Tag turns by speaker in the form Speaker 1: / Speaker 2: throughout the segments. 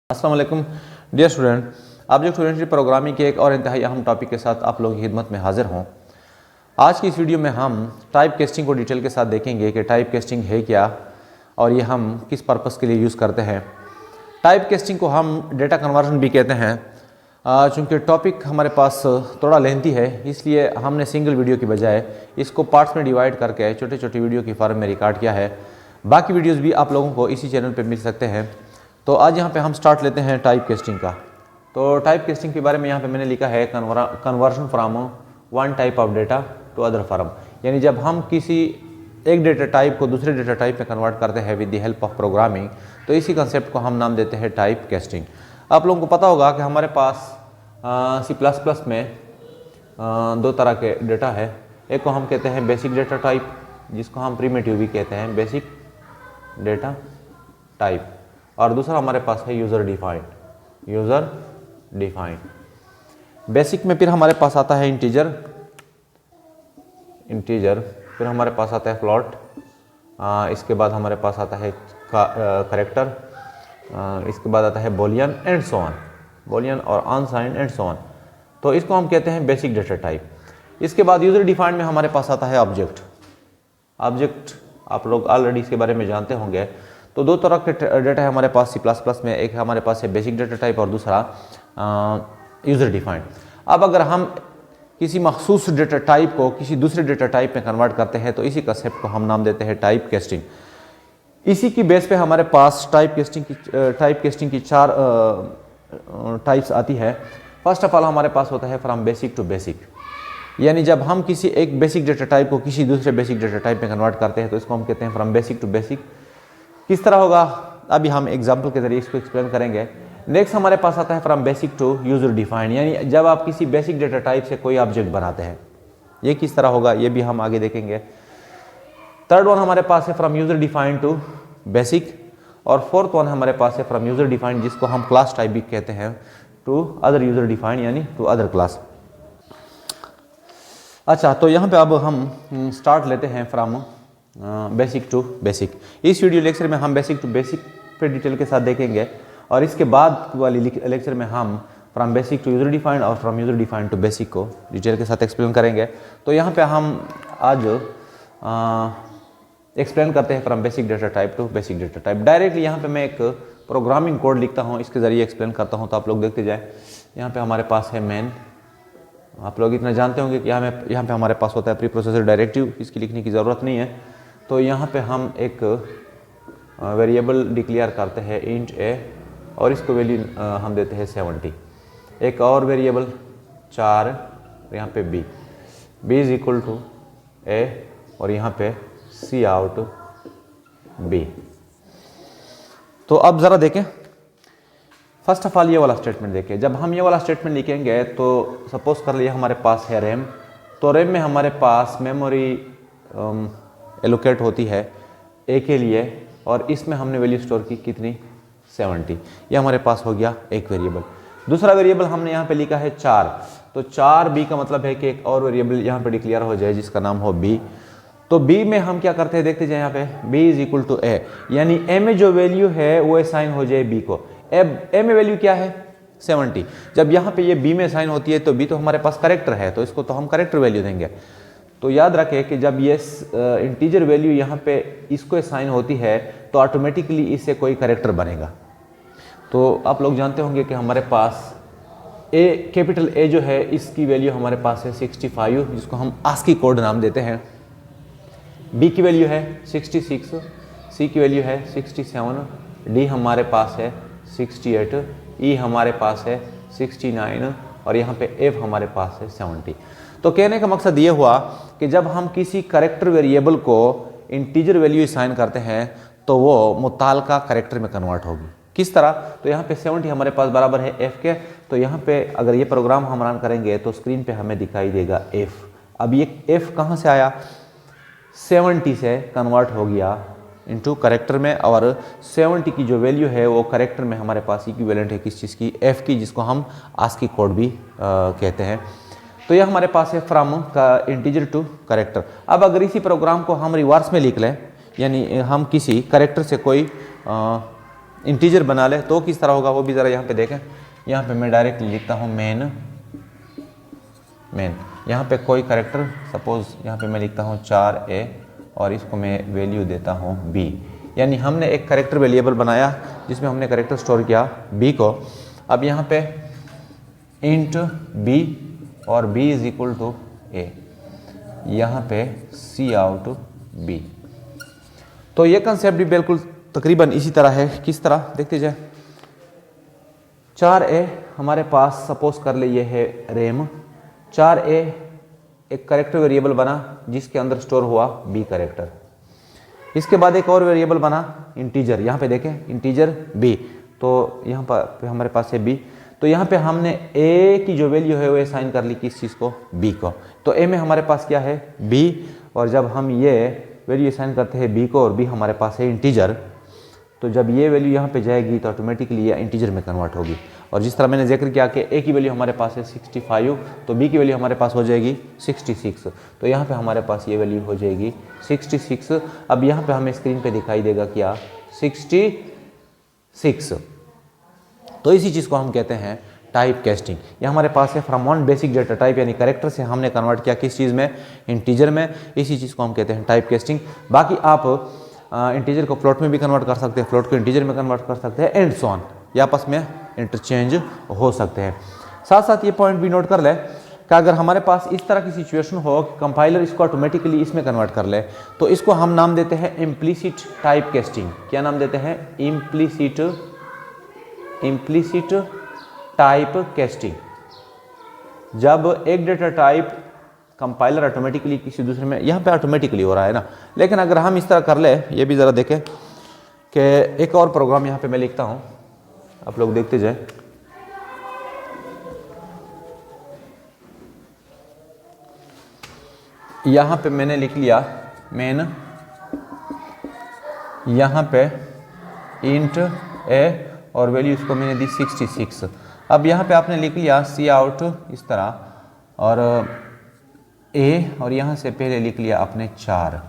Speaker 1: अस्सलाम वालेकुम dear student, object oriented programming के एक और इंतहाई अहम टॉपिक के साथ आप लोगों की खिदमत में हाजिर हूँ। आज की इस वीडियो में हम टाइप कास्टिंग को डिटेल के साथ देखेंगे कि टाइप कास्टिंग है क्या और ये हम किस पर्पज़ के लिए यूज़ करते हैं। टाइप कास्टिंग को हम डेटा कन्वर्जन भी कहते हैं। चूँकि टॉपिक हमारे पास थोड़ा लेंथी है, इसलिए हमने सिंगल वीडियो की बजाय इसको पार्ट्स में डिवाइड करके छोटे छोटे वीडियो की फॉर्म में रिकॉर्ड किया है। बाकी वीडियोज़ भी आप लोगों को इसी चैनल पर मिल सकते हैं। तो आज यहाँ पे हम स्टार्ट लेते हैं टाइप कास्टिंग का। तो टाइप कास्टिंग के बारे में यहाँ पे मैंने लिखा है conversion from one type of data to other form, यानी जब हम किसी एक डेटा टाइप को दूसरे डेटा टाइप में कन्वर्ट करते हैं with the help of programming, तो इसी कंसेप्ट को हम नाम देते हैं टाइप कास्टिंग। आप लोगों को पता होगा कि हमारे पास C++ में दो तरह के डेटा है। एक को हम कहते हैं बेसिक डेटा टाइप, जिसको हम प्रिमिटिव भी कहते हैं, बेसिक डेटा टाइप, और दूसरा हमारे पास है यूज़र डिफाइंड। बेसिक में फिर हमारे पास आता है इंटीजर, फिर हमारे पास आता है फ्लोट, इसके बाद हमारे पास आता है करेक्टर, इसके बाद आता है Boolean and so on, Boolean और अनसाइंड एंड सो ऑन। तो इसको हम कहते हैं बेसिक डेटा टाइप। इसके बाद यूज़र डिफाइंड में हमारे पास आता है ऑब्जेक्ट। आप लोग ऑलरेडी इसके बारे में जानते होंगे। तो दो तरह के डेटा है हमारे पास C++ में, एक हमारे पास है बेसिक डेटा टाइप और दूसरा यूज़र डिफाइंड। अब अगर हम किसी मखसूस डेटा टाइप को किसी दूसरे डेटा टाइप में कन्वर्ट करते हैं तो इसी कंसेप्ट को हम नाम देते हैं टाइप कास्टिंग। इसी की बेस पे हमारे पास टाइप कास्टिंग की चार टाइप्स आती है। फर्स्ट ऑफ ऑल हमारे पास होता है फ्रॉम बेसिक टू बेसिक, यानी जब हम किसी एक बेसिक डेटा टाइप को किसी दूसरे बेसिक डेटा टाइप में कन्वर्ट करते हैं तो इसको हम कहते हैं फ्रॉम बेसिक टू बेसिक। किस तरह होगा अभी हम एग्जाम्पल के जरिए इसको एक्सप्लेन करेंगे। नेक्स्ट हमारे पास आता है from basic to user defined, यानी जब आप किसी बेसिक डेटा टाइप से कोई ऑब्जेक्ट बनाते हैं, ये किस तरह होगा ये भी हम आगे देखेंगे। थर्ड वन हमारे पास है from user defined to basic, और फोर्थ वन हमारे पास है फ्रॉम यूज़र डिफाइंड, जिसको हम क्लास टाइप भी कहते हैं, टू अदर यूज़र डिफाइंड, यानी टू अदर क्लास। अच्छा, तो यहाँ पे अब हम स्टार्ट लेते हैं फ्रॉम बेसिक टू बेसिक। इस वीडियो लेक्चर में हम बेसिक टू बेसिक पे डिटेल के साथ देखेंगे, और इसके बाद वाली लेक्चर में हम from basic to user defined और from user defined to basic को डिटेल के साथ एक्सप्लेन करेंगे। तो यहाँ पे हम आज एक्सप्लेन करते हैं from basic data type two basic data type. Directly यहाँ पे मैं एक प्रोग्रामिंग कोड लिखता हूँ, इसके ज़रिए एक्सप्लेन करता हूँ, तो आप लोग देखते जाए। यहाँ पर हमारे पास है मेन, आप लोग इतना जानते होंगे कि यहाँ पे हमारे पास होता है प्री प्रोसेसर डायरेक्टिव, इसकी लिखने की ज़रूरत नहीं है। तो यहाँ पे हम एक वेरिएबल डिक्लेयर करते हैं इंट a, और इसको वैल्यू हम देते हैं 70। एक और वेरिएबल 4, यहाँ पे b is equal to a, और यहाँ पे सी आउट b। तो अब ज़रा देखें, फर्स्ट ऑफ ऑल ये वाला स्टेटमेंट देखें। जब हम ये वाला स्टेटमेंट लिखेंगे तो सपोज कर लिया हमारे पास है रैम, तो रैम में हमारे पास मेमोरी एलोकेट होती है ए के लिए, और इसमें हमने वैल्यू स्टोर की कितनी, 70। ये हमारे पास हो गया एक वेरिएबल। दूसरा वेरिएबल हमने यहाँ पे लिखा है 4, तो 4b का मतलब है कि एक और वेरिएबल यहाँ पे डिक्लेयर हो जाए जिसका नाम हो b। तो b में हम क्या करते हैं, देखते जाए यहाँ पे b is equal to a, यानी a में जो वैल्यू है वो असाइन हो जाए b को। a में वैल्यू क्या है, 70। जब यहाँ पे ये b में असाइन होती है तो b तो हमारे पास करेक्टर है, तो इसको तो हम करेक्टर वैल्यू देंगे। तो याद रखें कि जब ये इंटीजर वैल्यू यहाँ पे इसको असाइन होती है तो ऑटोमेटिकली इससे कोई करेक्टर बनेगा। तो आप लोग जानते होंगे कि हमारे पास कैपिटल A जो है इसकी वैल्यू हमारे पास है 65, जिसको हम आस्की कोड नाम देते हैं। B की वैल्यू है 66, C की वैल्यू है 67, D हमारे पास है 68, E हमारे पास है 69, और यहाँ पे F हमारे पास है 70। तो कहने का मकसद ये हुआ कि जब हम किसी करेक्टर वेरिएबल को इंटीजर वैल्यू असाइन करते हैं तो वो मुताल्लिका करेक्टर में कन्वर्ट होगी। किस तरह, तो यहाँ पे 70 हमारे पास बराबर है f के, तो यहाँ पे अगर ये प्रोग्राम हम रन करेंगे तो स्क्रीन पे हमें दिखाई देगा f। अब ये f कहाँ से आया, 70 से कन्वर्ट हो गया इनटू करेक्टर में, और 70 की जो वैल्यू है वो करेक्टर में हमारे पास इक्विवेलेंट है किस चीज़ की, f की, जिसको हम आस्की कोड भी कहते हैं। तो यह हमारे पास है फ्रॉम का इंटीजर टू करेक्टर। अब अगर इसी प्रोग्राम को हम रिवर्स में लिख लें, यानी हम किसी करेक्टर से कोई इंटीजर बना ले तो किस तरह होगा वो भी ज़रा यहाँ पे देखें। यहाँ पे मैं डायरेक्टली लिखता हूँ मेन। यहाँ पे कोई करेक्टर सपोज यहाँ पे मैं लिखता हूँ 4a और इसको मैं वैल्यू देता हूँ b। यानी हमने एक करेक्टर वेरिएबल बनाया जिसमें हमने करेक्टर स्टोर किया b को। अब यहाँ पे इंट b और b is equal to a, यहाँ पे सी आउट b। तो ये कंसेप्ट भी बिल्कुल तकरीबन इसी तरह है। किस तरह देखते जाए। 4a हमारे पास सपोज कर ले ये है रैम। 4a एक करेक्टर वेरिएबल बना जिसके अंदर स्टोर हुआ b करेक्टर। इसके बाद एक और वेरिएबल बना इंटीजर, यहाँ पे देखें इंटीजर b। तो यहाँ पर हमारे पास है b। तो यहाँ पे हमने a की जो वैल्यू है वो असाइन कर ली किस चीज़ को, b को। तो a में हमारे पास क्या है b, और जब हम ये वैल्यू असाइन करते हैं b को और b हमारे पास है इंटीजर, तो जब ये वैल्यू यहाँ पे जाएगी तो ऑटोमेटिकली ये इंटीजर में कन्वर्ट होगी। और जिस तरह मैंने जिक्र किया कि a की वैल्यू हमारे पास है 65 तो b की वैल्यू हमारे पास हो जाएगी 66। तो यहाँ पे हमारे पास ये वैल्यू हो जाएगी 66। अब यहाँ पे हमें स्क्रीन पे दिखाई देगा क्या 66। तो इसी चीज़ को हम कहते हैं टाइप कैस्टिंग। ये हमारे पास है from one basic data type, यानी करेक्टर से हमने कन्वर्ट किया किस चीज़ में, इंटीजर में। इसी चीज़ को हम कहते हैं टाइप कैस्टिंग। बाकी आप इंटीजर को फ्लोट में भी कन्वर्ट कर सकते हैं, फ्लोट को इंटीजर में कन्वर्ट कर सकते हैं, एंड सो ऑन। ये आपस में इंटरचेंज हो सकते हैं। साथ साथ ये पॉइंट भी नोट कर ले कि अगर हमारे पास इस तरह की सिचुएशन हो कंपाइलर इसको ऑटोमेटिकली इसमें कन्वर्ट कर ले, तो इसको हम नाम देते हैं इम्प्लिसिट टाइप कैस्टिंग। क्या नाम देते हैं, इम्प्लिसिट टाइप कैस्टिंग। जब एक डेटा टाइप कंपाइलर ऑटोमेटिकली किसी दूसरे में, यहाँ पे ऑटोमेटिकली हो रहा है ना, लेकिन अगर हम इस तरह कर ले, ये भी ज़रा देखें कि एक और प्रोग्राम यहाँ पे मैं लिखता हूँ, आप लोग देखते जाए। यहाँ पे मैंने लिख लिया मेन, यहाँ पे इंट a और वैल्यू इसको मैंने दी 66। अब यहाँ पे आपने लिख लिया सी आउट इस तरह, और a और यहाँ से पहले लिख लिया आपने 4।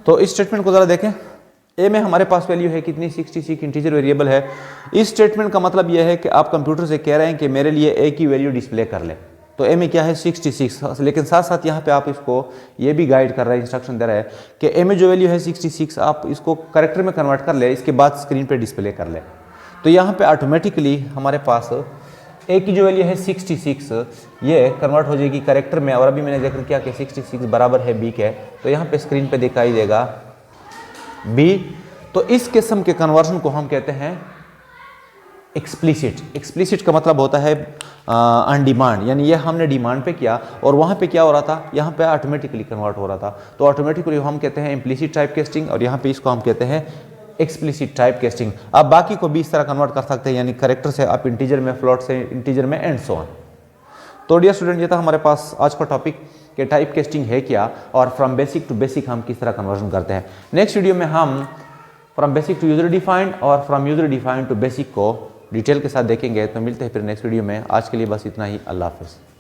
Speaker 1: तो इस स्टेटमेंट को ज़रा देखें। a में हमारे पास वैल्यू है कितनी 66, इंटीजर वेरिएबल है। इस स्टेटमेंट का मतलब यह है कि आप कंप्यूटर से कह रहे हैं कि मेरे लिए a की वैल्यू डिस्प्ले कर ले। तो a में क्या है 66, लेकिन साथ साथ यहाँ पे आप इसको ये भी गाइड कर रहे हैं, इंस्ट्रक्शन दे रहा है कि a में जो वैल्यू है 66 आप इसको करेक्टर में कन्वर्ट कर ले, इसके बाद स्क्रीन पे डिस्प्ले कर ले। तो यहाँ पे ऑटोमेटिकली हमारे पास a की जो वैल्यू है 66 ये कन्वर्ट हो जाएगी करेक्टर में। और अभी मैंने जिक्र किया कि 66 बराबर है b के, तो यहाँ पे स्क्रीन पे दिखाई देगा b। तो इस किस्म के कन्वर्जन को हम कहते हैं एक्सप्लिसिट। एक्सप्लिसिट का मतलब होता है ऑन डिमांड, यानी ये हमने डिमांड पे किया और वहाँ पे क्या हो रहा था, यहाँ पे ऑटोमेटिकली कन्वर्ट हो रहा था। तो ऑटोमेटिकली हम कहते हैं इम्प्लिसिट टाइप कैस्टिंग, और यहाँ पे इसको हम कहते हैं एक्सप्लिसिट टाइप कैस्टिंग। आप बाकी को भी इस तरह कन्वर्ट कर सकते हैं, यानी करेक्टर से आप इंटीजर में, फ्लोट से इंटीजर में, एंड सो ऑन। तो डियर स्टूडेंट, ये था हमारे पास आज का टॉपिक कि टाइप कैस्टिंग है क्या और फ्रॉम बेसिक टू बेसिक हम किस तरह कन्वर्जन करते हैं। नेक्स्ट वीडियो में हम from basic to user defined और from user defined to basic को डिटेल के साथ देखेंगे। तो मिलते हैं फिर नेक्स्ट वीडियो में। आज के लिए बस इतना ही। अल्लाह हाफिज़।